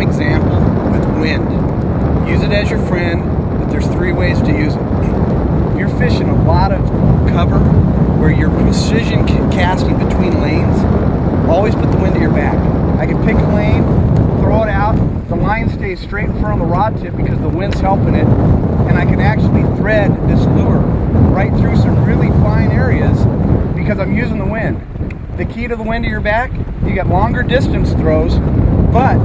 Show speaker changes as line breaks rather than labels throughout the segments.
prime example with wind. Use it as your friend, but there's 3 ways to use it. You're fishing a lot of cover where you're precision casting between lanes. Always put the wind to your back. I can pick a lane, throw it out, the line stays straight in front of the rod tip because the wind's helping it, and I can actually thread this lure right through some really fine areas because I'm using the wind. The key to the wind to your back, you get longer distance throws, but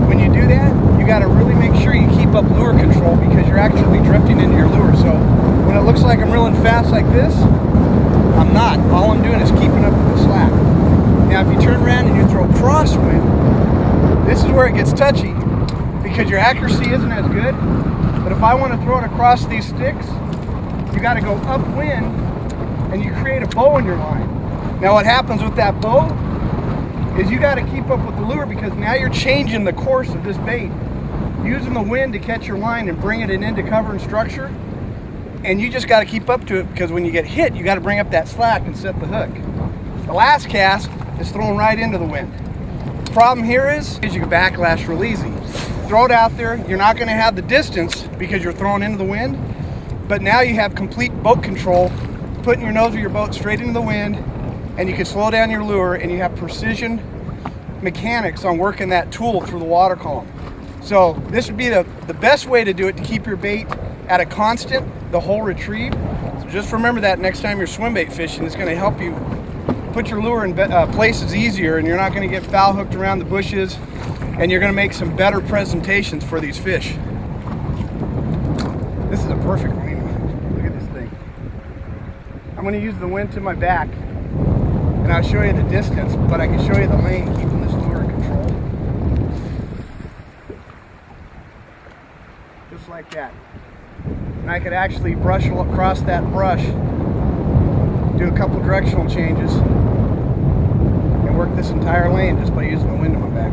when you do that, you got to really make sure you keep up lure control because you're actually drifting into your lure. So when it looks like I'm reeling fast like this, I'm not. All I'm doing is keeping up with the slack. Now if you turn around and you throw crosswind, this is where it gets touchy because your accuracy isn't as good. But if I want to throw it across these sticks, you got to go upwind and you create a bow in your line. Now what happens with that bow is you got to keep up with the lure because now you're changing the course of this bait, using the wind to catch your line and bringing it into cover and structure, and you just got to keep up to it because when you get hit, you got to bring up that slack and set the hook. The last cast is thrown right into the wind. The problem here is you can backlash real easy. Throw it out there, you're not going to have the distance because you're throwing into the wind, but now you have complete boat control, putting your nose of your boat straight into the wind, and you can slow down your lure and you have precision mechanics on working that tool through the water column. So this would be the best way to do it to keep your bait at a constant the whole retrieve. So just remember that next time you're swim bait fishing. It's going to help you put your lure in places easier, and you're not going to get foul hooked around the bushes, and you're going to make some better presentations for these fish. This is a perfect lane. Look at this thing. I'm going to use the wind to my back, and I'll show you the distance, but I can show you the lane, keeping this lure in control. Just like that. And I could actually brush across that brush, do a couple directional changes, and work this entire lane just by using the wind on my back.